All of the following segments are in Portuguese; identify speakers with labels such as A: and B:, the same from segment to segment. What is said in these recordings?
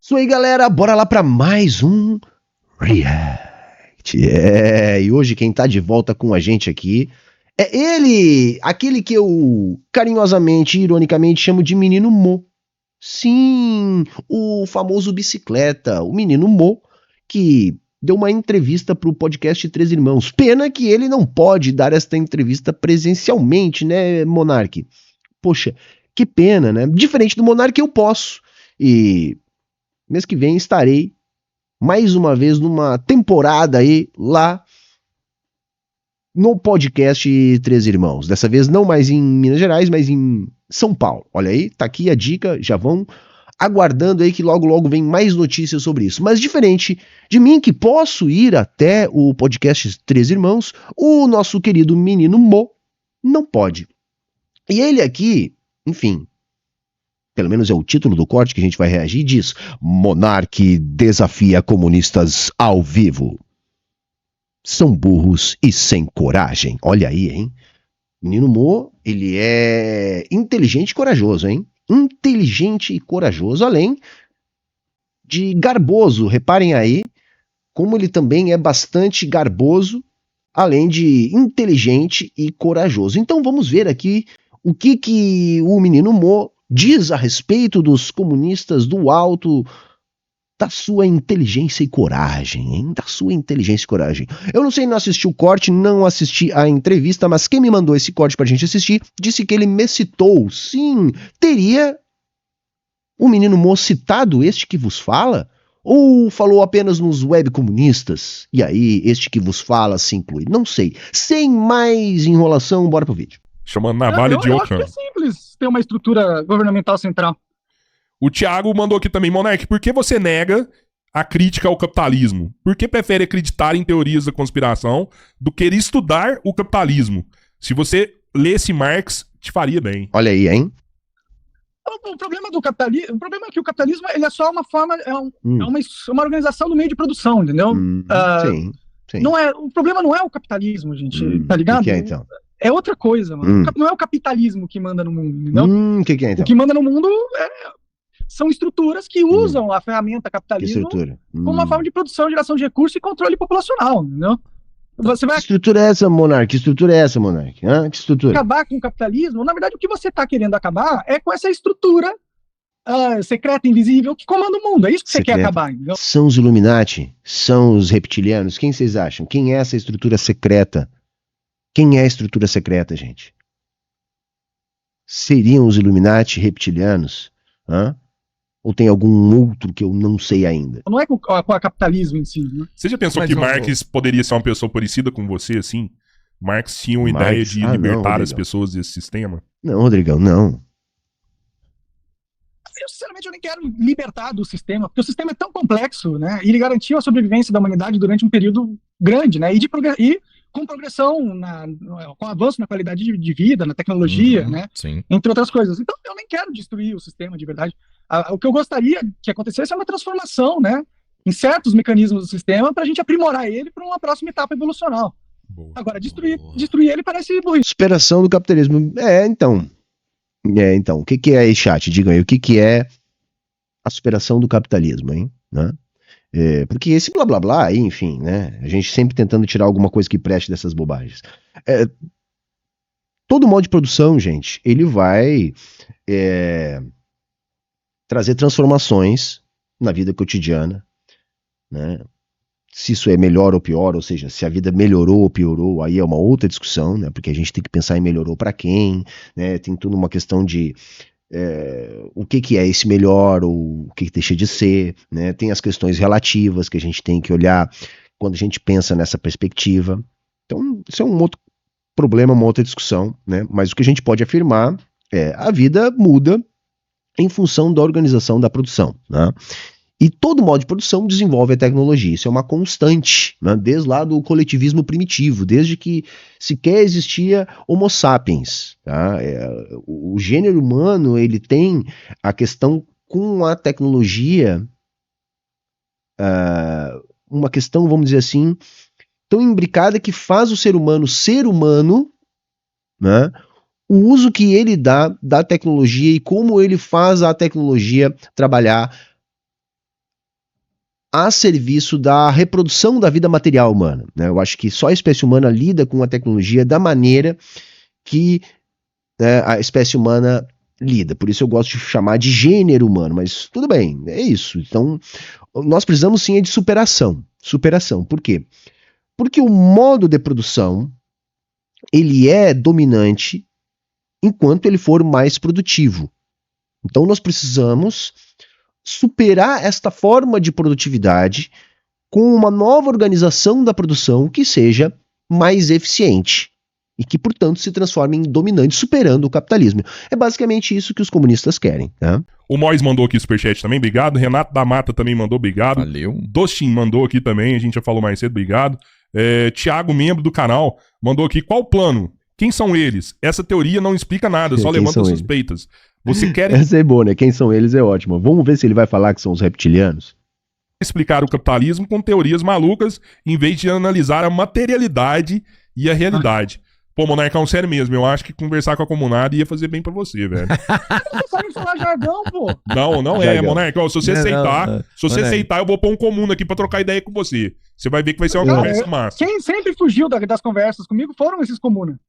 A: Isso aí, galera, bora lá para mais um React. E hoje quem tá de volta com a gente aqui é ele, aquele que eu carinhosamente e ironicamente chamo de Menino Mo. Sim, o famoso bicicleta, o Menino Mo, que deu uma entrevista pro podcast Três Irmãos. Pena que ele não pode dar esta entrevista presencialmente, né, Monark? Poxa, que pena, né? Diferente do Monark, eu posso. E mês que vem estarei mais uma vez numa temporada aí lá no podcast Três Irmãos. Dessa vez não mais em Minas Gerais, mas em São Paulo. Olha aí, tá aqui a dica, já vão aguardando aí que logo vem mais notícias sobre isso. Mas diferente de mim, que posso ir até o podcast Três Irmãos, o nosso querido Menino Mo não pode. E ele aqui, enfim, pelo menos é o título do corte que a gente vai reagir, diz: Monark desafia comunistas ao vivo. São burros e sem coragem. Olha aí, hein? Menino Mo, ele é inteligente e corajoso, hein? Inteligente e corajoso, além de garboso. Reparem aí como ele também é bastante garboso, além de inteligente e corajoso. Então vamos ver aqui o que o Menino Mo diz a respeito dos comunistas do alto, da sua inteligência e coragem, hein? Da sua inteligência e coragem. Eu não sei, não assisti o corte, não assisti a entrevista, mas quem me mandou esse corte pra gente assistir, disse que ele me citou. Sim, teria o Menino Mo citado este que vos fala? Ou falou apenas nos web comunistas? E aí, este que vos fala se inclui? Não sei. Sem mais enrolação, bora pro vídeo.
B: Chamando navalha de
C: eu
B: Ockham.
C: acho que é simples ter uma estrutura governamental central.
B: O Thiago mandou aqui também: Monark, por que você nega a crítica ao capitalismo? Por que prefere acreditar em teorias da conspiração do que estudar o capitalismo? Se você lesse Marx, te faria bem.
A: Olha aí, hein?
C: O problema do capitalismo, o problema é que o capitalismo ele é só uma forma, é uma organização do meio de produção, entendeu?
A: Sim.
C: Não é, o problema não é o capitalismo, gente, tá ligado?
A: O que é, então?
C: É outra coisa, mano. Não é o capitalismo que manda no mundo, entendeu?
A: O que é, então?
C: O que manda no mundo são estruturas que usam a ferramenta capitalismo como uma forma de produção, geração de recursos e controle populacional, entendeu? Você vai
A: Que estrutura é essa, Monark? Que estrutura é essa, Monark? Que estrutura?
C: acabar com o capitalismo. Na verdade, o que você está querendo acabar é com essa estrutura secreta, invisível, que comanda o mundo. É isso que você quer acabar, entendeu?
A: São os Illuminati? São os reptilianos? Quem vocês acham? Quem é essa estrutura secreta? Quem é a estrutura secreta, gente? Seriam os Illuminati reptilianos? Ou tem algum outro que eu não sei ainda?
C: Não é com o capitalismo em si, né?
B: Você já pensou que Marx poderia ser uma pessoa parecida com você, assim? Marx tinha uma ideia de libertar as pessoas desse sistema?
A: Não, Rodrigão, não.
C: Eu, sinceramente, eu nem quero libertar do sistema, porque o sistema é tão complexo, né? E ele garantiu a sobrevivência da humanidade durante um período grande, né? E com progressão, com avanço na qualidade de vida, na tecnologia, né?
D: Sim.
C: Entre outras coisas. Então, eu nem quero destruir o sistema de verdade. O que eu gostaria que acontecesse é uma transformação, né? Em certos mecanismos do sistema para a gente aprimorar ele para uma próxima etapa evolucional. Agora, destruir ele parece burrice.
A: Superação do capitalismo. Então. O que é aí, chat? Digam aí, o que é a superação do capitalismo, hein? Né? Porque esse blá blá blá aí, enfim, né? A gente sempre tentando tirar alguma coisa que preste dessas bobagens. Todo modo de produção, gente, ele vai trazer transformações na vida cotidiana, né? Se isso é melhor ou pior, ou seja, se a vida melhorou ou piorou, aí é uma outra discussão, né? Porque a gente tem que pensar em melhorou para quem, né? Tem tudo uma questão de o que é esse melhor, ou o que deixa de ser, né? Tem as questões relativas que a gente tem que olhar quando a gente pensa nessa perspectiva. Então, isso é um outro problema, uma outra discussão, né? Mas o que a gente pode afirmar é a vida muda em função da organização da produção, né? E todo modo de produção desenvolve a tecnologia. Isso é uma constante, né? Desde lá do coletivismo primitivo, desde que sequer existia Homo sapiens. Tá? O gênero humano ele tem a questão com a tecnologia, uma questão, vamos dizer assim, tão imbricada que faz o ser humano, né? O uso que ele dá da tecnologia e como ele faz a tecnologia trabalhar a serviço da reprodução da vida material humana, né? Eu acho que só a espécie humana lida com a tecnologia da maneira que, né, a espécie humana lida. Por isso eu gosto de chamar de gênero humano, mas tudo bem, é isso. Então, nós precisamos sim de superação. Superação. Por quê? Porque o modo de produção, ele é dominante enquanto ele for mais produtivo. Então nós precisamos superar esta forma de produtividade com uma nova organização da produção que seja mais eficiente e que, portanto, se transforme em dominante, superando o capitalismo. É basicamente isso que os comunistas querem, né?
B: O Mois mandou aqui superchat também, obrigado. Renato da Mata também mandou, obrigado.
D: Valeu.
B: Dostin mandou aqui também, a gente já falou mais cedo, obrigado. Tiago, membro do canal, mandou aqui, qual o plano? Quem são eles? Essa teoria não explica nada, só levanta suspeitas. Você quer
A: Essa é boa, né? Quem são eles é ótimo. Vamos ver se ele vai falar que são os reptilianos.
B: explicar o capitalismo com teorias malucas, em vez de analisar a materialidade e a realidade. Pô, Monarcão, sério mesmo, eu acho que conversar com a comunidade ia fazer bem pra você, velho.
C: Você não sabe falar jargão, pô.
B: Não é, Monarcão. Se você aceitar, eu vou pôr um comuna aqui pra trocar ideia com você. Você vai ver que vai ser uma conversa massa.
C: Quem sempre fugiu das conversas comigo foram esses comuna.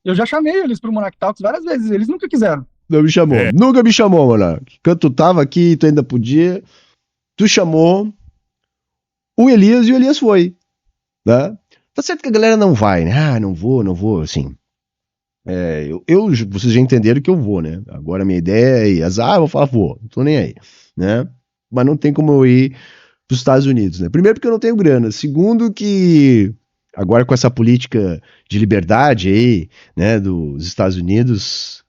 C: Eu já chamei eles pro Monark Talks várias vezes, eles nunca quiseram.
A: Não me chamou. Nunca me chamou, Monark. Quando tu tava aqui, tu ainda podia. Tu chamou o Elias e o Elias foi. Né? Tá certo que a galera não vai, né? Ah, não vou, assim. Vocês já entenderam que eu vou, né? Agora a minha ideia é ir. Eu vou falar, vou. Não tô nem aí, né? Mas não tem como eu ir pros Estados Unidos, né? Primeiro porque eu não tenho grana. Segundo que agora com essa política de liberdade aí, né, dos Estados Unidos,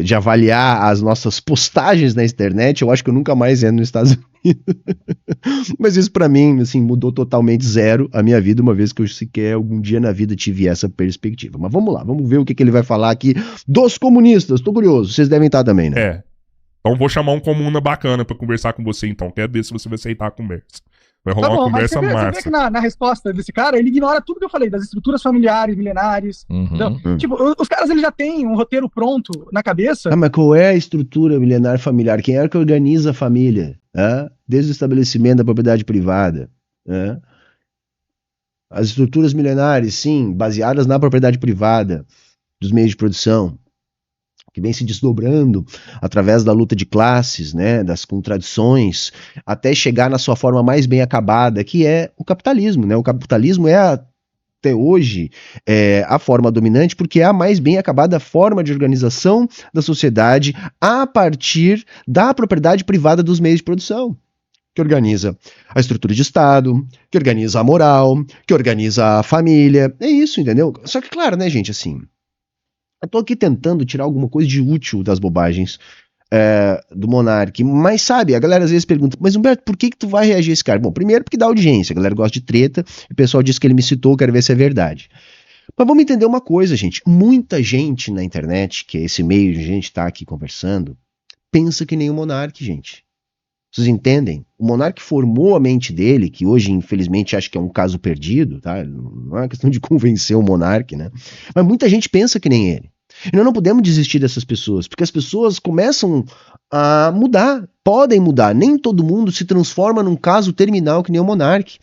A: de avaliar as nossas postagens na internet, eu acho que eu nunca mais entro nos Estados Unidos. Mas isso pra mim, assim, mudou totalmente zero a minha vida, uma vez que eu sequer algum dia na vida tive essa perspectiva. Mas vamos lá, vamos ver o que ele vai falar aqui dos comunistas. Tô curioso, vocês devem estar também, né?
B: Então vou chamar um comuna bacana pra conversar com você, então. Quero ver se você vai aceitar a conversa. Vai rolar uma conversa massa. Você vê que
C: na resposta desse cara, ele ignora tudo que eu falei, das estruturas familiares, milenares. Tipo, os caras, eles já têm um roteiro pronto na cabeça.
A: Mas qual é a estrutura milenar familiar? Quem é que organiza a família? Desde o estabelecimento da propriedade privada. As estruturas milenares, sim, baseadas na propriedade privada dos meios de produção, que vem se desdobrando através da luta de classes, né, das contradições, até chegar na sua forma mais bem acabada, que é o capitalismo, né? O capitalismo é até hoje a forma dominante, porque é a mais bem acabada forma de organização da sociedade a partir da propriedade privada dos meios de produção, que organiza a estrutura de Estado, que organiza a moral, que organiza a família. É isso, entendeu? Só que, claro, né, gente, assim, eu tô aqui tentando tirar alguma coisa de útil das bobagens do Monark, mas sabe, a galera às vezes pergunta, mas Humberto, por que tu vai reagir a esse cara? Bom, primeiro porque dá audiência, a galera gosta de treta, e o pessoal diz que ele me citou, quero ver se é verdade. Mas vamos entender uma coisa, gente, muita gente na internet, que é esse meio de gente tá aqui conversando, pensa que nem o Monark, gente. Vocês entendem? O Monark formou a mente dele, que hoje, infelizmente, acho que é um caso perdido, tá? Não é uma questão de convencer o Monark, né? Mas muita gente pensa que nem ele. E nós não podemos desistir dessas pessoas, porque as pessoas começam a mudar, podem mudar. Nem todo mundo se transforma num caso terminal que nem o Monark.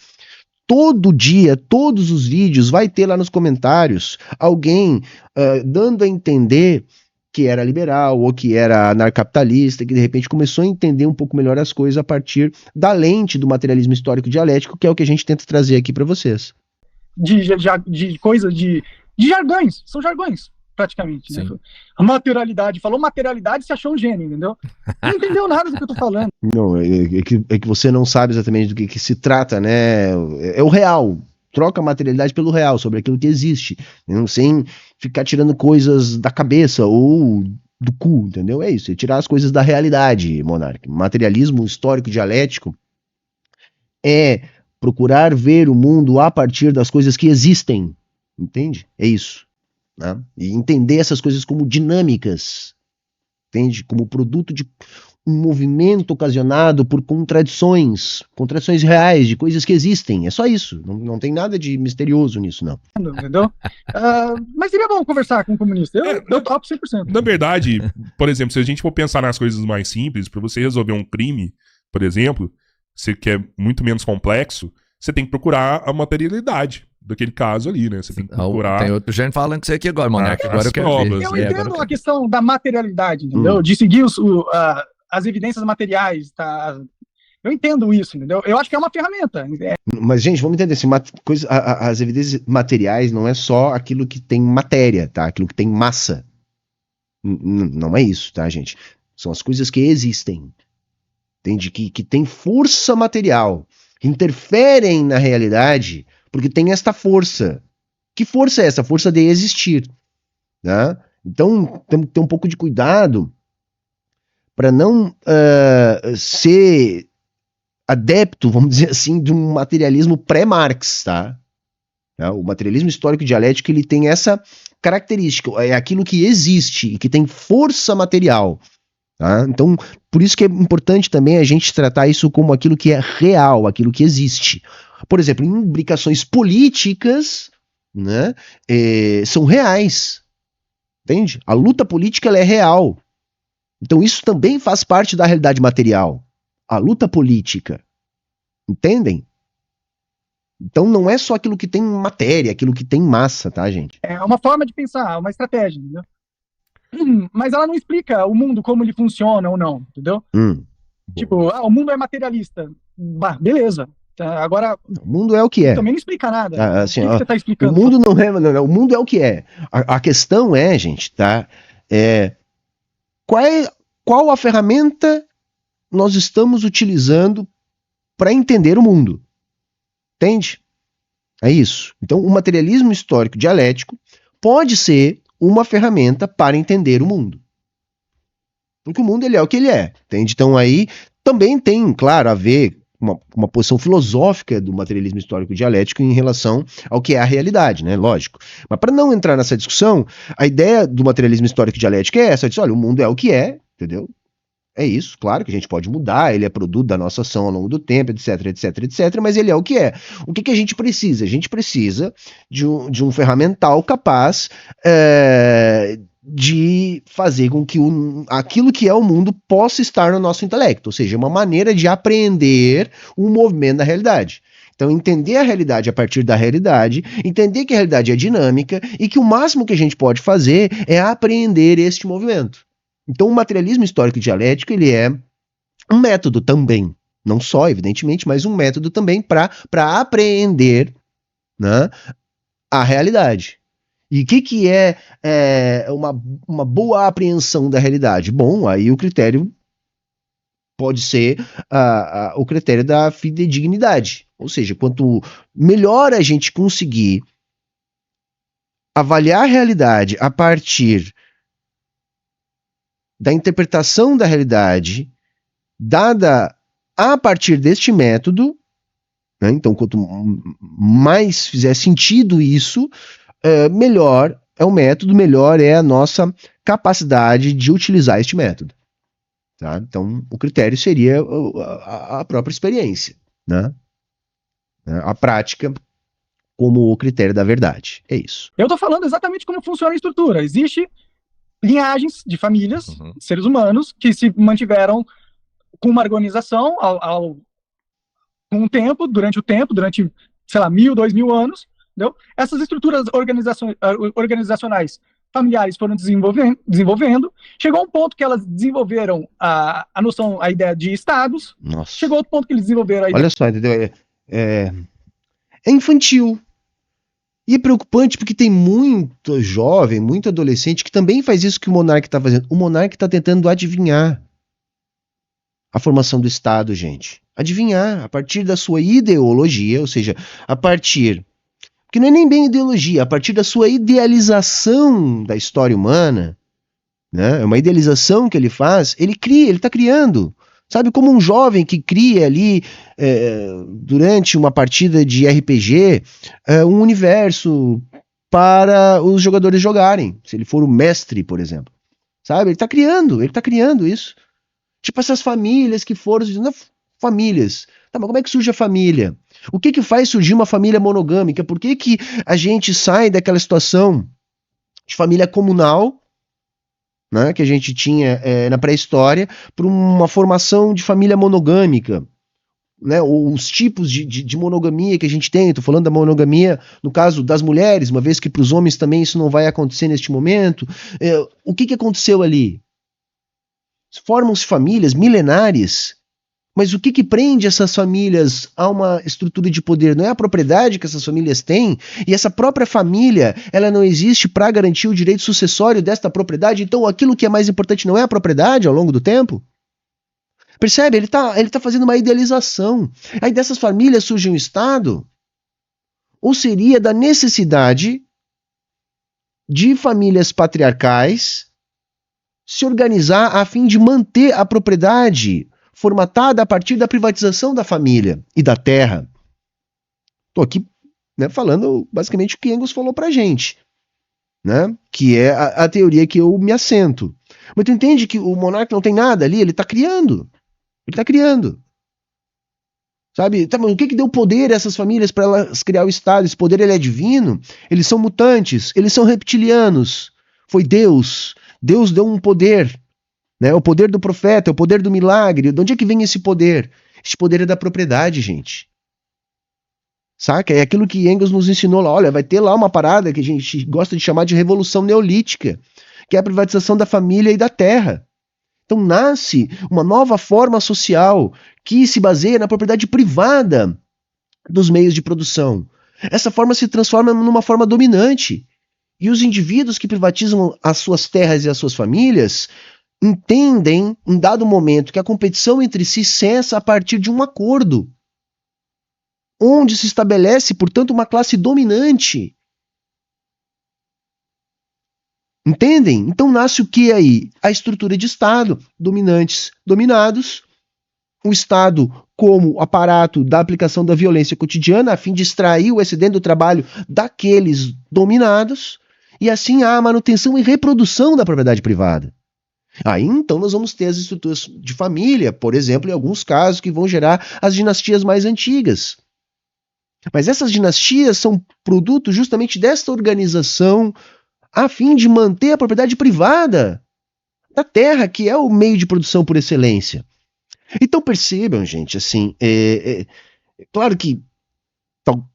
A: Todo dia, todos os vídeos, vai ter lá nos comentários alguém dando a entender que era liberal ou que era anarcapitalista, que de repente começou a entender um pouco melhor as coisas a partir da lente do materialismo histórico dialético, que é o que a gente tenta trazer aqui para vocês.
C: De coisa de jargões, são jargões, praticamente. Né? A materialidade, falou materialidade, se achou um gênio, entendeu? Não entendeu nada do que eu tô falando.
A: Não, é que você não sabe exatamente do que se trata, né? É o real. Troca a materialidade pelo real, sobre aquilo que existe, sem ficar tirando coisas da cabeça ou do cu, entendeu? É isso, é tirar as coisas da realidade, Monark. Materialismo histórico dialético é procurar ver o mundo a partir das coisas que existem, entende? É isso. Né? E entender essas coisas como dinâmicas, entende? Como produto de um movimento ocasionado por contradições reais, de coisas que existem. É só isso. Não tem nada de misterioso nisso, não.
C: Entendeu? Mas seria bom conversar com um comunista. Eu topo 100%.
B: Na verdade, por exemplo, se a gente for pensar nas coisas mais simples, para você resolver um crime, por exemplo, você quer muito menos complexo, você tem que procurar a materialidade daquele caso ali, né? Você tem que procurar...
D: Tem outro gente falando com você aqui agora, Monark. Agora eu quero
B: provas.
D: ver.
C: Eu entendo a questão da materialidade, entendeu? De seguir as evidências materiais, tá? Eu entendo isso, entendeu? Eu acho que é uma ferramenta.
A: Mas, gente, vamos entender assim, as evidências materiais não é só aquilo que tem matéria, tá? Aquilo que tem massa. Não é isso, tá, gente? São as coisas que existem. Entende? Que tem força material, que interferem na realidade, porque tem esta força. Que força é essa? A força de existir. Né? Então, temos que ter um pouco de cuidado para não ser adepto, vamos dizer assim, de um materialismo pré-Marx, tá? O materialismo histórico dialético, ele tem essa característica, é aquilo que existe e que tem força material, tá? Então, por isso que é importante também a gente tratar isso como aquilo que é real, aquilo que existe. Por exemplo, imbricações políticas, né, são reais, entende? A luta política, ela é real. Então, isso também faz parte da realidade material. A luta política. Entendem? Então não é só aquilo que tem matéria, aquilo que tem massa, tá, gente?
C: É uma forma de pensar, uma estratégia, entendeu? Mas ela não explica o mundo, como ele funciona ou não, entendeu? Tipo, o mundo é materialista. Bah, beleza. Agora,
A: o mundo é o que é.
C: Também não explica nada.
A: Assim,
C: o que você tá explicando?
A: O mundo não é, o mundo é o que é. A questão é, gente, tá? Qual a ferramenta nós estamos utilizando para entender o mundo? Entende? É isso. Então, o materialismo histórico dialético pode ser uma ferramenta para entender o mundo. Porque o mundo, ele é o que ele é. Entende? Então, aí também tem, claro, a ver uma posição filosófica do materialismo histórico dialético em relação ao que é a realidade, né? Lógico. Mas para não entrar nessa discussão, a ideia do materialismo histórico dialético é essa: diz, olha, o mundo é o que é, entendeu? É isso, claro que a gente pode mudar, ele é produto da nossa ação ao longo do tempo, etc, etc, etc, mas ele é o que é. O que a gente precisa? A gente precisa de um ferramental capaz de fazer com que aquilo que é o mundo possa estar no nosso intelecto, ou seja, uma maneira de apreender o movimento da realidade. Então, entender a realidade a partir da realidade, entender que a realidade é dinâmica e que o máximo que a gente pode fazer é apreender este movimento. Então, o materialismo histórico dialético, ele é um método também, não só, evidentemente, mas um método também para apreender, né, a realidade. E o que é uma boa apreensão da realidade? Bom, aí o critério pode ser o critério da fidedignidade. Ou seja, quanto melhor a gente conseguir avaliar a realidade a partir da interpretação da realidade dada a partir deste método, né? Então, quanto mais fizer sentido isso, melhor é o método, melhor é a nossa capacidade de utilizar este método. Tá? Então, o critério seria a própria experiência, né? A prática como o critério da verdade. É isso.
C: Eu estou falando exatamente como funciona a estrutura. Existe linhagens de famílias, seres humanos, que se mantiveram com uma organização com o tempo, durante, sei lá, 1000, 2000 anos, entendeu? Essas estruturas organizacionais familiares foram desenvolvendo, chegou um ponto que elas desenvolveram a noção, a ideia de estados.
A: Nossa.
C: Chegou outro ponto que eles desenvolveram a ideia...
A: Olha só, entendeu? É infantil. E é preocupante porque tem muito jovem, muito adolescente que também faz isso que o Monark está fazendo. O Monark está tentando adivinhar a formação do Estado, gente. Adivinhar a partir da sua ideologia, ou seja, a partir... Porque não é nem bem ideologia, a partir da sua idealização da história humana, né? É uma idealização que ele faz, ele cria, ele está criando. Sabe, como um jovem que cria ali, durante uma partida de RPG, um universo para os jogadores jogarem. Se ele for o mestre, por exemplo. Sabe, ele está criando isso. Tipo essas famílias que foram... Famílias. Tá, mas como é que surge a família? O que faz surgir uma família monogâmica? Por que a gente sai daquela situação de família comunal, né, que a gente tinha na pré-história, para uma formação de família monogâmica? né, os tipos de monogamia que a gente tem. Estou falando da monogamia no caso das mulheres, uma vez que para os homens também isso não vai acontecer neste momento. O que aconteceu ali? Formam-se famílias milenares, mas o que prende essas famílias a uma estrutura de poder? Não é a propriedade que essas famílias têm, e essa própria família, ela não existe para garantir o direito sucessório desta propriedade. Então aquilo que é mais importante não é a propriedade ao longo do tempo? Percebe? Ele tá fazendo uma idealização. Aí dessas famílias surge um Estado, ou seria da necessidade de famílias patriarcais se organizar a fim de manter a propriedade formatada a partir da privatização da família e da terra. Estou aqui, né, falando basicamente o que Engels falou pra gente, né, que é a teoria que eu me assento. Mas tu entende que o monarca não tem nada ali, ele está criando. Ele está criando. Sabe? Tá, mas o que deu poder a essas famílias para elas criar o Estado? Esse poder ele é divino? Eles são mutantes? Eles são reptilianos? Foi Deus. Deus deu um poder. Né? O poder do profeta, o poder do milagre. De onde é que vem esse poder? Esse poder é da propriedade, gente. Saca? É aquilo que Engels nos ensinou lá. Olha, vai ter lá uma parada que a gente gosta de chamar de revolução neolítica, que é a privatização da família e da terra. Então nasce uma nova forma social que se baseia na propriedade privada dos meios de produção. Essa forma se transforma numa forma dominante. E os indivíduos que privatizam as suas terras e as suas famílias entendem, em dado momento, que a competição entre si cessa a partir de um acordo, onde se estabelece, portanto, uma classe dominante. Entendem? Então nasce o que aí? A estrutura de Estado, dominantes, dominados, o Estado como aparato da aplicação da violência cotidiana, a fim de extrair o excedente do trabalho daqueles dominados, e assim há a manutenção e reprodução da propriedade privada. Aí então nós vamos ter as estruturas de família, por exemplo, em alguns casos que vão gerar as dinastias mais antigas. Mas essas dinastias são produto justamente desta organização a fim de manter a propriedade privada da terra, que é o meio de produção por excelência. Então percebam, gente, assim, claro que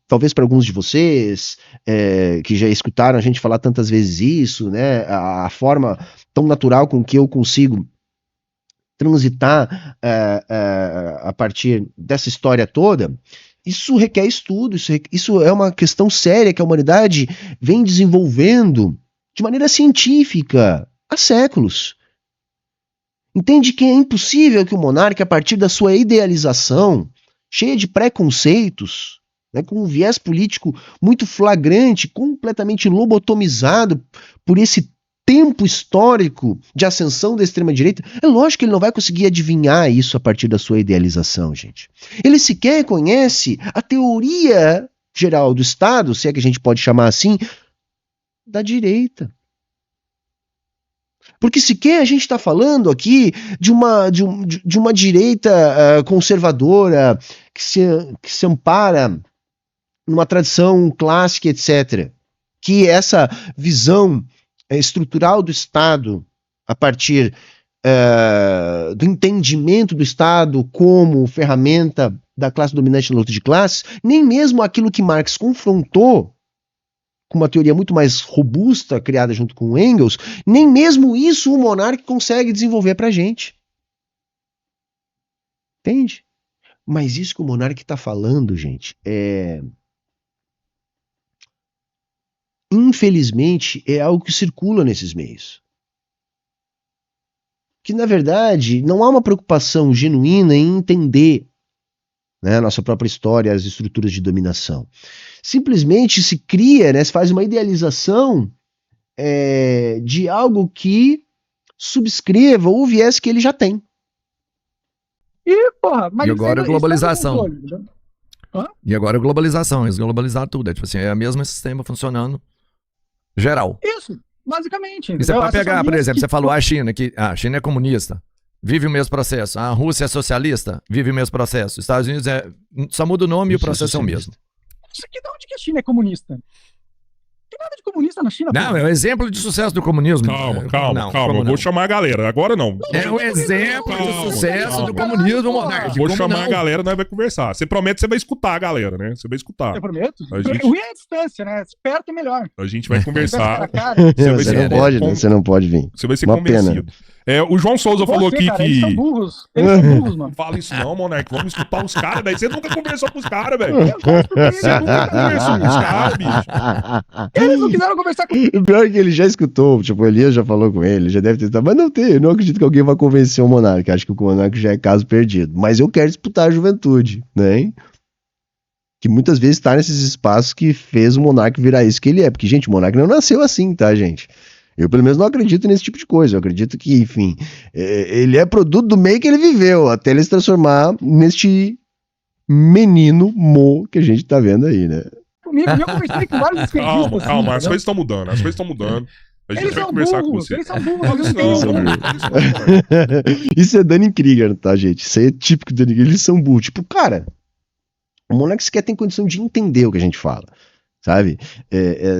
A: talvez para alguns de vocês que já escutaram a gente falar tantas vezes isso, né, a forma tão natural com que eu consigo transitar a partir dessa história toda, isso requer estudo, isso é uma questão séria que a humanidade vem desenvolvendo de maneira científica há séculos. Entende que é impossível que o monarca, a partir da sua idealização, cheia de preconceitos, né, com um viés político muito flagrante, completamente lobotomizado por esse tempo histórico de ascensão da extrema-direita, é lógico que ele não vai conseguir adivinhar isso a partir da sua idealização, gente. Ele sequer conhece a teoria geral do Estado, se é que a gente pode chamar assim, da direita. Porque sequer a gente está falando aqui de uma direita conservadora que se ampara numa tradição clássica, etc. Que essa visão estrutural do Estado, a partir do entendimento do Estado como ferramenta da classe dominante na luta de classes, nem mesmo aquilo que Marx confrontou com uma teoria muito mais robusta, criada junto com Engels, nem mesmo isso o monarca consegue desenvolver pra gente. Entende? Mas isso que o monarca está falando, gente, infelizmente, é algo que circula nesses meios. Que, na verdade, não há uma preocupação genuína em entender, né, a nossa própria história, as estruturas de dominação. Simplesmente se cria, né, se faz uma idealização de algo que subscreva o viés que ele já tem.
C: E, porra, mas
D: e agora a globalização.
C: Hã?
D: E agora a globalização, eles globalizaram tudo. Tipo assim, é o mesmo sistema funcionando geral.
C: Isso, basicamente.
D: E você pode pegar, por exemplo, você falou a China, que a China é comunista, vive o mesmo processo. A Rússia é socialista, vive o mesmo processo. Os Estados Unidos só muda o nome e o processo é o mesmo.
C: Isso aqui, de onde que a China é comunista? Tem nada de comunista na China.
D: Não,
C: pô.
D: é o exemplo de sucesso do comunismo.
B: Calma.
D: Não,
B: Eu
D: como
B: vou
D: não?
B: chamar a galera. Agora não.
D: É o exemplo de
B: Calma,
D: sucesso
B: calma.
D: do comunismo, Monark.
B: Vou
D: Como
B: chamar
D: não?
B: a galera, nós vai conversar. Você promete que você vai escutar a galera, né? Você vai escutar.
C: Eu prometo.
B: A gente-
C: Ruim é a distância, né? Perto é melhor.
B: A gente vai
C: Conversa
B: conversar.
C: cara a cara.
B: Você vai
A: Você
B: ser
A: não pode, né?
B: con-
A: Você não pode vir.
B: Você vai ser
A: Uma
B: convencido. O João Souza falou
C: Você,
B: aqui
C: cara,
B: que.
C: Eles são burros. Eles são burros, mano.
B: Não fala isso não, Monark. Vamos escutar os caras, velho. Você nunca conversou com os caras, velho.
C: Eu já escutei,
B: Você nunca conversou com os caras, bicho.
C: Eles não quiseram conversar comigo.
A: O pior é que ele já escutou, tipo, o Elias já falou com ele, já deve ter estado, mas não tem, eu não acredito que alguém vai convencer o Monark, acho que o Monark já é caso perdido, mas eu quero disputar a juventude, né, que muitas vezes está nesses espaços que fez o Monark virar isso que ele é, porque, gente, o Monark não nasceu assim, tá, gente? Eu, pelo menos, não acredito nesse tipo de coisa, eu acredito que, enfim, ele é produto do meio que ele viveu, até ele se transformar neste menino Mo que a gente tá vendo aí, né?
C: Comigo, e eu conversei com vários esquerdistas.
B: Calma. As
C: assim,
B: coisas estão mudando. As coisas estão mudando. A gente
C: Eles
B: vai
C: são
B: conversar com
C: burros,
B: você.
C: eles são burros,
B: Eles
C: eles não
B: são,
C: têm
B: eles são.
A: Isso é Dunning-Kruger, tá, gente? Isso aí é típico do Dunning-Kruger. Eles são burros. Tipo, cara, o Monark sequer tem condição de entender o que a gente fala, sabe?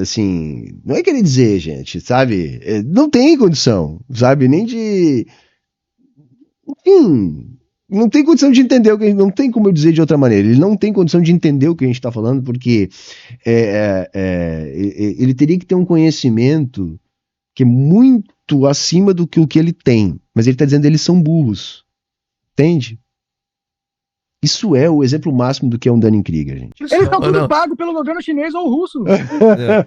A: Assim, não é querer dizer, gente, sabe? Não tem condição, sabe? Nem de... Enfim... Não tem condição de entender o que a gente, não tem como eu dizer de outra maneira. Ele não tem condição de entender o que a gente está falando, porque ele teria que ter um conhecimento que é muito acima do que o que ele tem. Mas ele está dizendo que eles são burros. Entende? Isso é o exemplo máximo do que é um Dunning-Kruger, gente.
C: Eles estão tudo
D: Não.
C: pagos pelo governo chinês ou russo.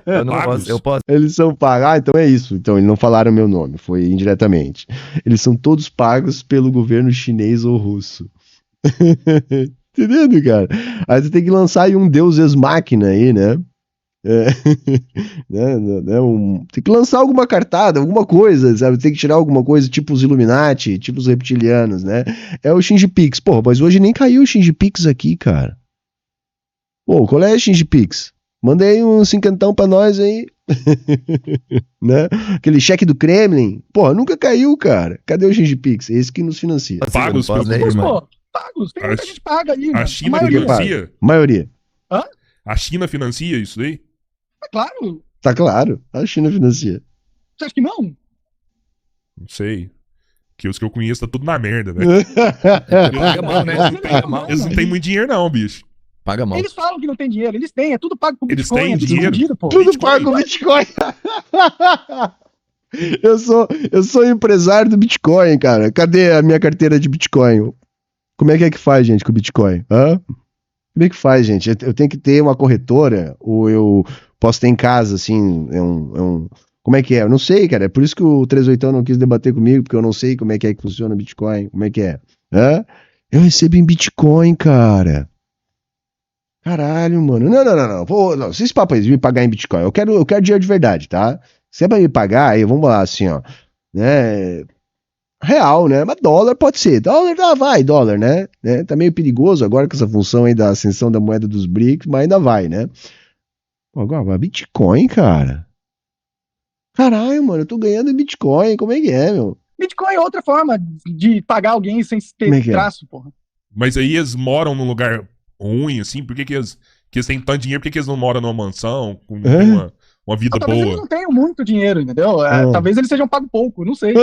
D: Eu não
B: Pagos.
D: posso, eu posso.
A: Eles são pagos. Ah, então é isso. Então eles não falaram meu nome, foi indiretamente. Eles são todos pagos pelo governo chinês ou russo. Entendendo, cara? Aí você tem que lançar aí um Deus ex machina aí, né? Tem que lançar alguma cartada, alguma coisa, sabe? Tem que tirar alguma coisa, tipo os Illuminati, tipo os reptilianos, né? É o Shinji Pix. Porra, mas hoje nem caiu o Shinji Pix aqui, cara. Pô, qual é o Shinji Pix? Manda aí um cinquentão pra nós aí. Né? Aquele cheque do Kremlin. Porra, nunca caiu, cara. Cadê o Shinji Pix? Esse que nos financia.
B: Pagos
D: Eu não posso
B: pelo
D: ler,
C: Mas,
D: mano.
C: pô, pagos. Tem muita gente paga aí.
B: A
C: mano.
B: China
C: maioria.
B: financia?
A: Maioria.
B: A China financia isso daí?
C: É claro.
A: Tá claro. A China financia.
C: Você acha que não?
B: Não sei. Que os que eu conheço tá tudo na merda, velho.
D: Paga mal, né? Paga mal.
B: Eles não têm muito dinheiro, não, bicho.
D: Paga mal.
C: Eles falam que não tem dinheiro. Eles têm. É tudo pago com
B: Eles
C: Bitcoin.
B: têm
C: é tudo
B: dinheiro?
C: escondido, pô.
A: Tudo
B: Bitcoin.
A: pago com Bitcoin. Eu sou empresário do Bitcoin, cara. Cadê a minha carteira de Bitcoin? Como é que faz, gente, com o Bitcoin? Hã? Como é que faz, gente? Eu tenho que ter uma corretora ou eu posso ter em casa, assim, como é que é? Eu não sei, cara. É por isso que o 38 não quis debater comigo, porque eu não sei como é que funciona o Bitcoin. Como é que é? Hã? Eu recebo em Bitcoin, cara. Caralho, mano. Não. Pô, não. Esses papos aí de me pagar em Bitcoin. Eu quero dinheiro de verdade, tá? Se é pra me pagar, aí vamos lá, assim, ó. Né? Real, né? Mas dólar pode ser. Dólar, vai, dólar, né? Tá meio perigoso agora com essa função aí da ascensão da moeda dos BRICS, mas ainda vai, né? Pô, agora, Bitcoin, cara. Caralho, mano, eu tô ganhando em Bitcoin. Como é que é, meu?
C: Bitcoin é outra forma de pagar alguém sem
A: Como é
C: ter
A: que é?
C: traço, porra.
B: Mas aí eles moram num lugar ruim, assim? Por que eles têm tanto dinheiro? Por que eles não moram numa mansão? Com uma vida
C: Talvez eles
B: boa?
C: não tenham muito dinheiro, entendeu? Talvez eles sejam pagos pouco, não sei.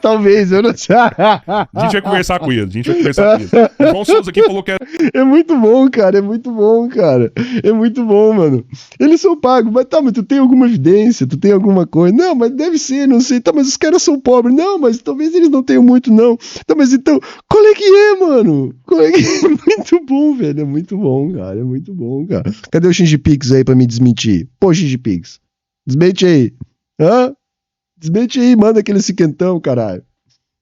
A: Talvez, eu não sei.
B: A gente vai conversar com eles. O João Souza aqui falou que
A: É muito bom, cara. É muito bom, cara. É muito bom, mano. Eles são pagos. Mas tá, mas tu tem alguma evidência? Tu tem alguma coisa? Não, mas deve ser, não sei. Tá, mas os caras são pobres. Não, mas talvez eles não tenham muito, não. Tá, mas então, qual é que é, mano? Qual é que é? Muito bom, velho. É muito bom, cara. É muito bom, cara. Cadê o Shinji Pix aí pra me desmentir? Pô, Shinji Pix. Desmente aí. Hã? Desmente aí, manda aquele cinquentão, caralho.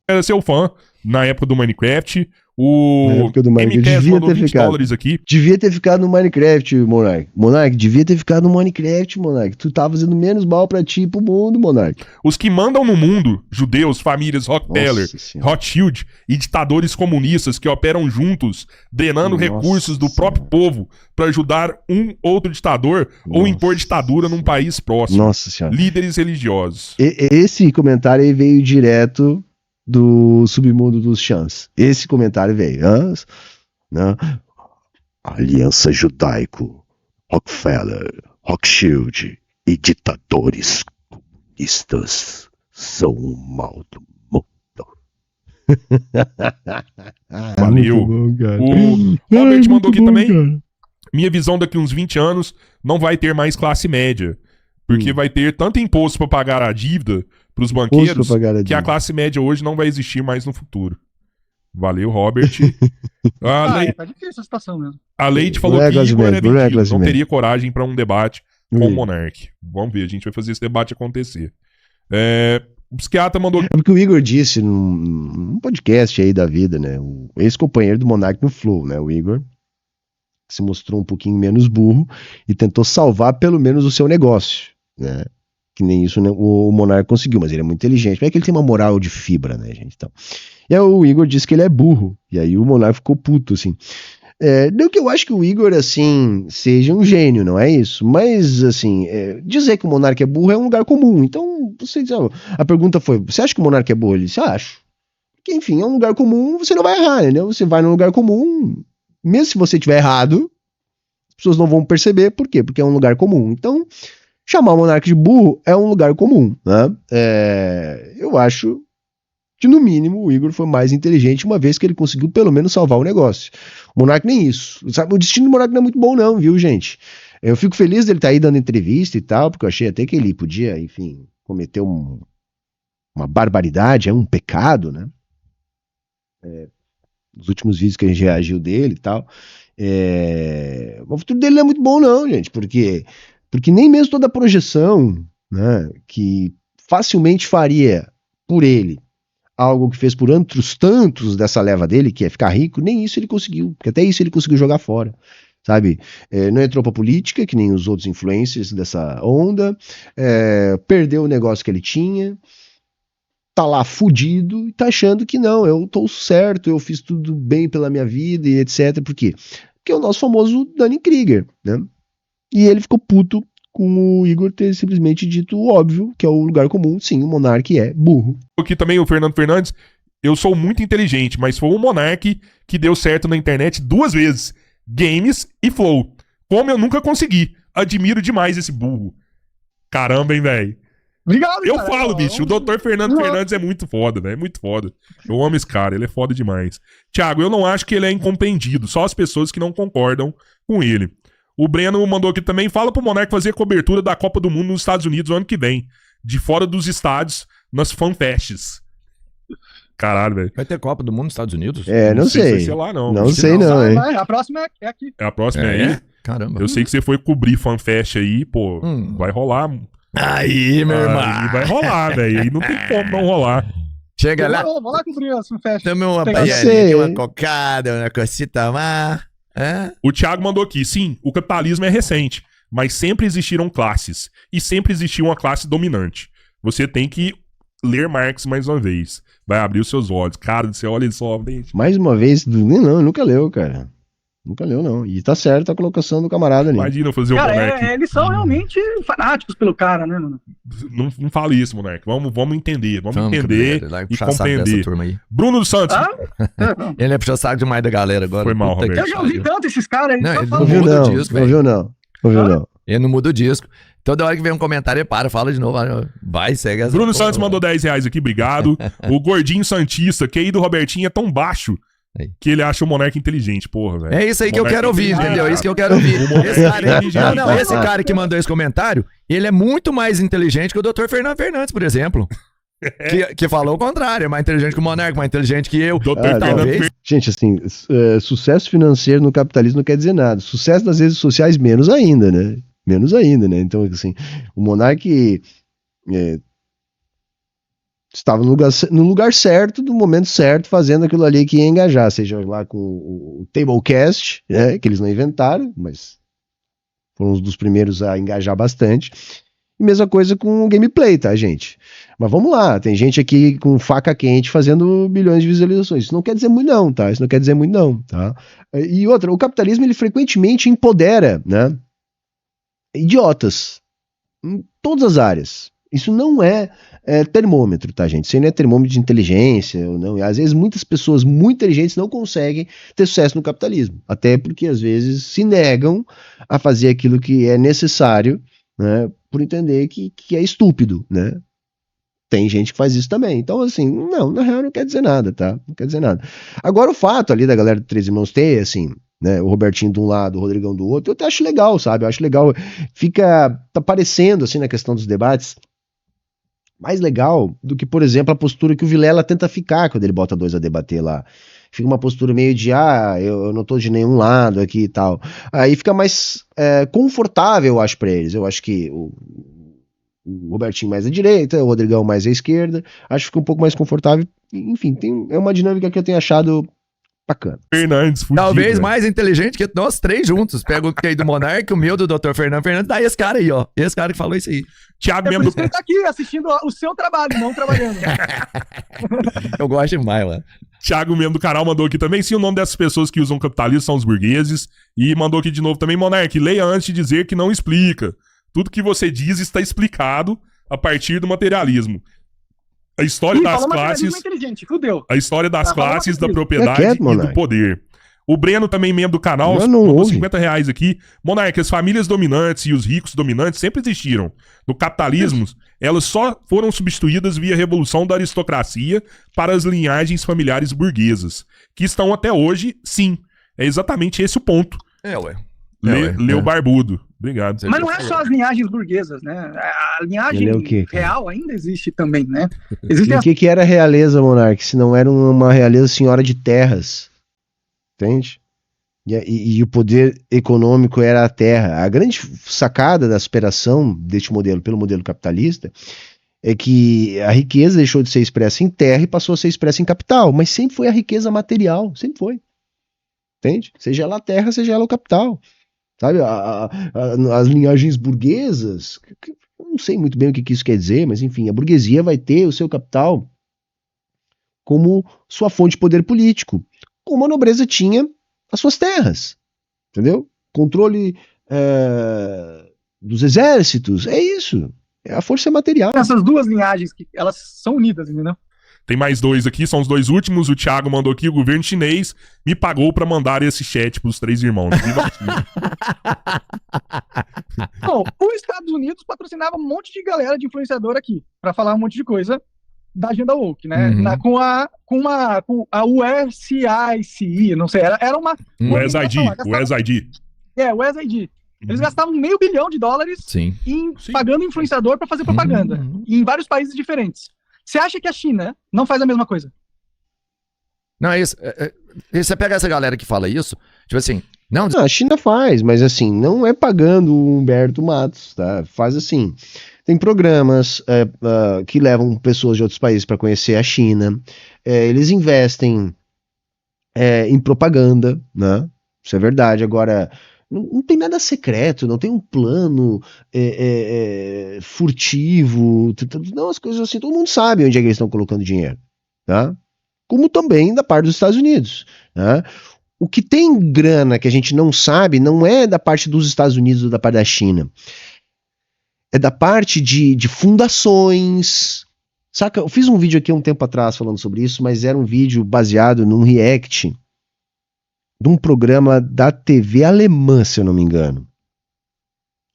B: era seu fã na época do Minecraft. O
A: Na época do Minecraft,
B: MCast
A: devia
B: mandou
A: ter
B: 20
A: ficado.
B: dólares aqui.
A: Devia ter ficado no Minecraft, Monark. Monark, devia ter ficado no Minecraft, Monark. Tu tá fazendo menos mal pra ti e pro mundo, Monark.
B: Os que mandam no mundo, judeus, famílias, Rockefeller,
A: Nossa Senhora.
B: Rothschild e ditadores comunistas que operam juntos, drenando
A: Nossa
B: recursos do próprio
A: Senhora.
B: povo para ajudar um outro ditador ou
A: Nossa
B: impor ditadura num país próximo.
A: Nossa Senhora.
B: Líderes religiosos.
A: Esse comentário aí veio direto do submundo dos chãs. Esse comentário veio. Né? Aliança Judaico, Rockefeller, Rothschild e ditadores comunistas são o mal do mundo.
B: Valeu.
A: Muito bom, cara.
B: O Robert mandou aqui também.
A: Cara.
B: Minha visão daqui uns 20 anos não vai ter mais classe média. Porque vai ter tanto imposto pra pagar a dívida pros banqueiros que a classe média hoje não vai existir mais no futuro. Valeu, Robert.
C: Tá difícil a situação mesmo.
B: A Leite falou que Igor é vendido, não teria coragem pra um debate com o Monark. Vamos ver, a gente vai fazer esse debate acontecer. O psiquiatra mandou...
A: É porque o Igor disse num podcast aí da vida, né? O ex-companheiro do Monark no Flow, né? O Igor se mostrou um pouquinho menos burro e tentou salvar pelo menos o seu negócio, né? Que nem isso, né, o Monark conseguiu, mas ele é muito inteligente. Mas é que ele tem uma moral de fibra, né, gente? Então. E aí o Igor disse que ele é burro. E aí o Monark ficou puto, assim. Não que eu acho que o Igor, assim, seja um gênio, não é isso. Mas, assim, dizer que o Monark é burro é um lugar comum. Então, você diz, a pergunta foi, você acha que o Monark é burro? Ele disse, acho. Porque, enfim, é um lugar comum, você não vai errar, entendeu? Você vai num lugar comum, mesmo se você estiver errado, as pessoas não vão perceber. Por quê? Porque é um lugar comum. Então... chamar o Monark de burro é um lugar comum, né? Eu acho que, no mínimo, o Igor foi mais inteligente, uma vez que ele conseguiu, pelo menos, salvar o negócio. O Monark nem isso. Sabe? O destino do Monark não é muito bom, não, viu, gente? Eu fico feliz dele estar aí dando entrevista e tal, porque eu achei até que ele podia, enfim, cometer uma barbaridade, um pecado, né? Nos últimos vídeos que a gente reagiu dele e tal. O futuro dele não é muito bom, não, gente, porque nem mesmo toda a projeção, né, que facilmente faria por ele algo que fez por outros tantos dessa leva dele, que é ficar rico, nem isso ele conseguiu, porque até isso ele conseguiu jogar fora, sabe? Não entrou pra política, que nem os outros influencers dessa onda, perdeu o negócio que ele tinha, tá lá fudido e tá achando que não, eu tô certo, eu fiz tudo bem pela minha vida e etc. Por quê? Porque é o nosso famoso Dunning-Kruger, né? E ele ficou puto com o Igor ter simplesmente dito o óbvio, que é o lugar comum. Sim, o Monark é burro.
B: Aqui também o Fernando Fernandes. Eu sou muito inteligente, mas foi o Monark que deu certo na internet 2 vezes. Games e Flow. Como eu nunca consegui. Admiro demais esse burro. Caramba, hein, velho.
C: Obrigado,
B: Eu
C: cara.
B: falo, bicho, o Dr. Fernando Fernandes é muito foda, né? É muito foda. Eu amo esse cara, ele é foda demais. Thiago, eu não acho que ele é incompreendido, só as pessoas que não concordam com ele. O Breno mandou aqui também, fala pro Monark fazer a cobertura da Copa do Mundo nos Estados Unidos no ano que vem, de fora dos estádios, nas fanfests. Caralho, velho.
D: Vai ter Copa do Mundo nos Estados Unidos?
A: Não sei.
B: Se vai ser lá, não.
A: Não sei não, hein.
C: A próxima é aqui.
B: A próxima é aí?
D: Caramba.
B: Eu sei que você foi cobrir fanfest aí, pô, vai rolar.
D: Aí, meu irmão.
B: Aí vai rolar, velho. Aí não tem como não rolar.
D: Chega lá.
C: Vou lá cobrir a festa.
D: Tome uma
C: Pegar
D: baianinha, uma cocada, uma cocita lá.
B: O Thiago mandou aqui, sim, o capitalismo é recente, mas sempre existiram classes, e sempre existiu uma classe dominante. Você tem que ler Marx mais uma vez. Vai abrir os seus olhos. Cara, você olha só, gente.
A: Mais uma vez, não, nunca leu, cara. Nunca leu, não. E tá certo a colocação do camarada ali.
B: Imagina eu fazer o Monark.
C: Eles são realmente fanáticos pelo cara, né, mano?
B: Não fale isso, Monark. Vamos entender. Vamos entender e compreender. Bruno dos Santos.
D: Ele é puxar saco demais da galera agora.
B: Foi mal, Roberto.
C: Eu já ouvi tanto esses caras aí.
D: Não, ele
A: Não viu, não.
D: Ele não muda o disco. Toda hora que vem um comentário, ele fala de novo. Vai, segue essa.
B: Bruno Santos mandou R$10 aqui, obrigado. O Gordinho Santista, que aí do Robertinho é tão baixo que ele acha o Monark inteligente, porra, velho.
D: É isso aí que eu quero ouvir, entendeu? É isso que eu quero ouvir. Esse cara que mandou esse comentário, ele é muito mais inteligente que o Dr. Fernando Fernandes, por exemplo. Que falou o contrário, é mais inteligente que o Monark, mais inteligente que eu.
B: Talvez.
A: Gente, assim, sucesso financeiro no capitalismo não quer dizer nada. Sucesso nas redes sociais, menos ainda, né? Então, assim, o Monark estava no lugar certo, no momento certo, fazendo aquilo ali que ia engajar, seja lá com o Tablecast, né, que eles não inventaram, mas foram um dos primeiros a engajar bastante. E mesma coisa com o gameplay, tá, gente? Mas vamos lá, tem gente aqui com faca quente fazendo bilhões de visualizações. Isso não quer dizer muito não, tá? E outra, o capitalismo, ele frequentemente empodera, né, idiotas em todas as áreas. Isso não é termômetro, tá, gente? Isso aí não é termômetro de inteligência, ou não. E às vezes muitas pessoas muito inteligentes não conseguem ter sucesso no capitalismo. Até porque às vezes se negam a fazer aquilo que é necessário, né, por entender que é estúpido, né? Tem gente que faz isso também. Então, assim, não, na real não quer dizer nada, tá? Não quer dizer nada. Agora, o fato ali da galera do Três Irmãos ter, assim, né, o Robertinho de um lado, o Rodrigão do outro, eu até acho legal, sabe? Eu acho legal. Tá parecendo, assim, na questão dos debates, mais legal do que, por exemplo, a postura que o Vilela tenta ficar quando ele bota dois a debater lá. Fica uma postura meio de, eu não tô de nenhum lado aqui e tal. Aí fica mais confortável, eu acho, pra eles. Eu acho que o Robertinho mais à direita, o Rodrigão mais à esquerda, acho que fica um pouco mais confortável. Enfim, é uma dinâmica que eu tenho achado bacana.
B: Fernandes, fudido,
D: talvez
B: né?
D: mais inteligente que nós três juntos. Pega o que aí do Monark, o meu do Dr. Fernando Fernandes, dá esse cara aí, ó. Esse cara que falou isso aí.
B: Thiago
C: É por
B: mesmo
C: isso que ele tá aqui assistindo o seu trabalho, não trabalhando.
D: Eu gosto demais, mano.
B: Thiago mesmo do canal mandou aqui também. Sim, o nome dessas pessoas que usam capitalismo são os burgueses. E mandou aqui de novo também, Monark, leia antes de dizer que não explica. Tudo que você diz está explicado a partir do materialismo. A história das classes.
C: Fudeu.
B: A história das classes, da propriedade
A: quieto,
B: e do
A: Monark.
B: poder. O Breno, também membro do canal,
A: Não
B: mandou
A: ouve.
B: R$50 aqui. Monark, as famílias dominantes e os ricos dominantes sempre existiram. No capitalismo, elas só foram substituídas via revolução da aristocracia para as linhagens familiares burguesas, que estão até hoje, sim. É exatamente esse o ponto.
D: Ué.
B: Leu Barbudo. Obrigado.
C: Mas não é só as linhagens burguesas, né? A linhagem
A: Ele é o quê, cara?
C: real ainda existe também, né?
A: E
C: Existem
A: o que era a realeza, Monark? Se não era uma realeza senhora de terras. Entende? E o poder econômico era a terra. A grande sacada da superação deste modelo pelo modelo capitalista é que a riqueza deixou de ser expressa em terra e passou a ser expressa em capital, mas sempre foi a riqueza material, sempre foi. Entende? Seja ela a terra, seja ela o capital. Sabe? As linhagens burguesas, eu não sei muito bem o que isso quer dizer, mas enfim, a burguesia vai ter o seu capital como sua fonte de poder político, como a nobreza tinha as suas terras, entendeu? Controle dos exércitos, é isso, é a força material.
C: essas duas linhagens que elas são unidas, entendeu?
B: Tem mais dois aqui, são os dois últimos. O Thiago mandou aqui, o governo chinês me pagou pra mandar esse chat pros três irmãos.
C: Bom, os Estados Unidos patrocinava um monte de galera de influenciador aqui, pra falar um monte de coisa da agenda woke, né?
D: Uhum.
C: Com a USICI, não sei, era uma...
B: O SID.
C: O SID. Eles gastavam $500 milhão
D: Sim.
C: pagando influenciador pra fazer propaganda, em vários países diferentes. Você acha que a China não faz a mesma coisa?
D: Não, é isso. Você pega essa galera que fala isso, tipo assim, não,
A: A China faz, mas assim, não é pagando o Humberto Matos, tá? Faz assim, tem programas que levam pessoas de outros países para conhecer a China, eles investem em propaganda, né? Isso é verdade. Agora, não tem nada secreto, não tem um plano furtivo, não, as coisas assim, todo mundo sabe onde é que eles estão colocando dinheiro, tá? Como também da parte dos Estados Unidos, né? O que tem grana que a gente não sabe não é da parte dos Estados Unidos ou da parte da China, é da parte de fundações, saca? Eu fiz um vídeo aqui um tempo atrás falando sobre isso, mas era um vídeo baseado num react de um programa da TV alemã, se eu não me engano.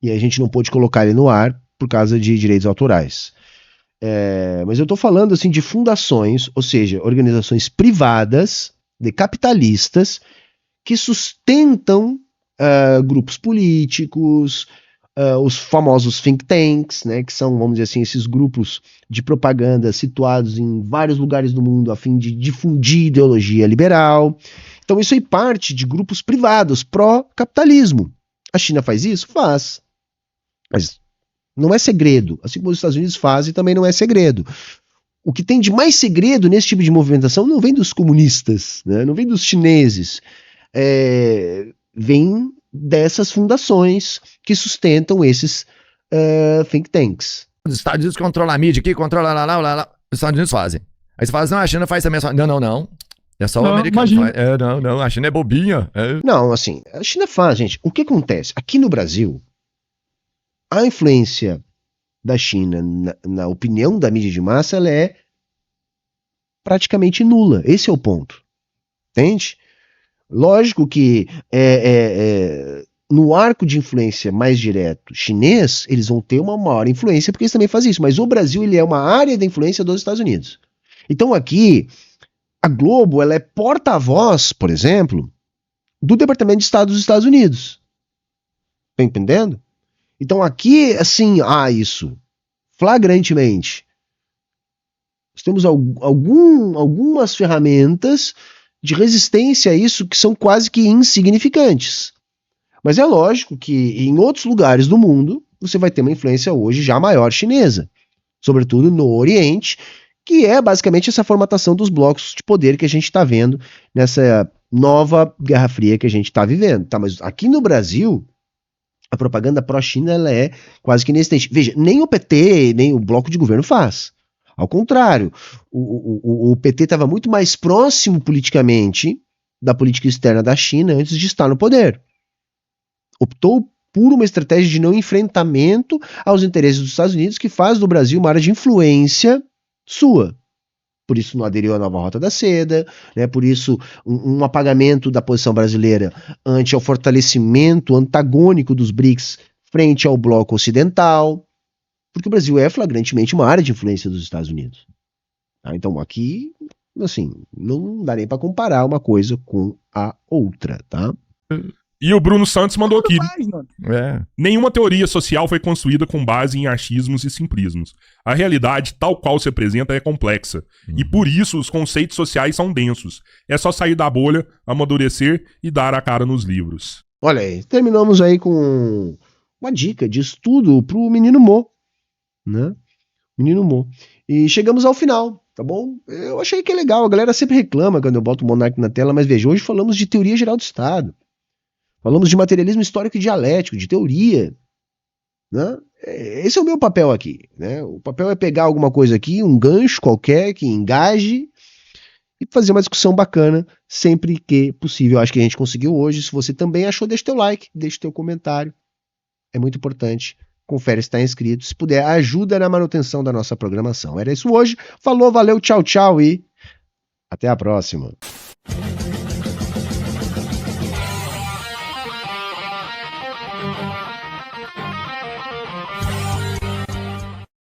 A: E a gente não pôde colocar ele no ar por causa de direitos autorais. Mas eu tô falando assim de fundações, ou seja, organizações privadas, de capitalistas, que sustentam grupos políticos, os famosos think tanks, né, que são, vamos dizer assim, esses grupos de propaganda situados em vários lugares do mundo a fim de difundir ideologia liberal. Então isso aí parte de grupos privados pró-capitalismo. A China faz isso? Faz. Mas não é segredo. Assim como os Estados Unidos fazem, também não é segredo. O que tem de mais segredo nesse tipo de movimentação não vem dos comunistas, né? Não vem dos chineses. Vem dessas fundações que sustentam esses think tanks.
D: os Estados Unidos controlam a mídia aqui, controla lá. Os Estados Unidos fazem. Aí você fala assim, não, a China faz também. Não. É só o americano que faz. Não, a China é bobinha.
A: Não, assim, a China faz, gente. O que acontece? Aqui no Brasil, a influência da China na opinião da mídia de massa, ela é praticamente nula. Esse é o ponto. Entende? Lógico que no arco de influência mais direto chinês, eles vão ter uma maior influência, porque eles também fazem isso. Mas o Brasil, ele é uma área de influência dos Estados Unidos. Então aqui, a Globo, ela é porta-voz, por exemplo, do Departamento de Estado dos Estados Unidos. Tá entendendo? Então aqui, assim, isso, flagrantemente. Nós temos algumas ferramentas de resistência a isso que são quase que insignificantes. Mas é lógico que em outros lugares do mundo você vai ter uma influência hoje já maior chinesa, sobretudo no Oriente, que é basicamente essa formatação dos blocos de poder que a gente está vendo nessa nova Guerra Fria que a gente está vivendo. Tá, mas aqui no Brasil, a propaganda pró-China ela é quase que inexistente. Veja, nem o PT, nem o bloco de governo faz. Ao contrário, o PT estava muito mais próximo politicamente da política externa da China antes de estar no poder. Optou por uma estratégia de não enfrentamento aos interesses dos Estados Unidos, que faz do Brasil uma área de influência sua. Por isso não aderiu à nova Rota da Seda, né? Por isso um apagamento da posição brasileira ante ao fortalecimento antagônico dos BRICS frente ao bloco ocidental, porque o Brasil é flagrantemente uma área de influência dos Estados Unidos. Tá? Então aqui, assim, não dá nem para comparar uma coisa com a outra, tá?
B: E o Bruno Santos mandou aqui.
D: É.
B: Nenhuma teoria social foi construída com base em achismos e simplismos. A realidade, tal qual se apresenta, é complexa. E por isso os conceitos sociais são densos. É só sair da bolha, amadurecer e dar a cara nos livros.
A: Olha aí, terminamos aí com uma dica de estudo pro Menino Mo, né? Menino Mo. E chegamos ao final, tá bom? Eu achei que é legal, a galera sempre reclama quando eu boto o Monark na tela, mas veja, hoje falamos de teoria geral do Estado. Falamos de materialismo histórico e dialético, de teoria. Né? Esse é o meu papel aqui. Né? O papel é pegar alguma coisa aqui, um gancho qualquer que engaje e fazer uma discussão bacana sempre que possível. Acho que a gente conseguiu hoje. Se você também achou, deixa teu like, deixa teu comentário. É muito importante. Confere se está inscrito. Se puder, ajuda na manutenção da nossa programação. Era isso hoje. Falou, valeu, tchau, tchau e até a próxima.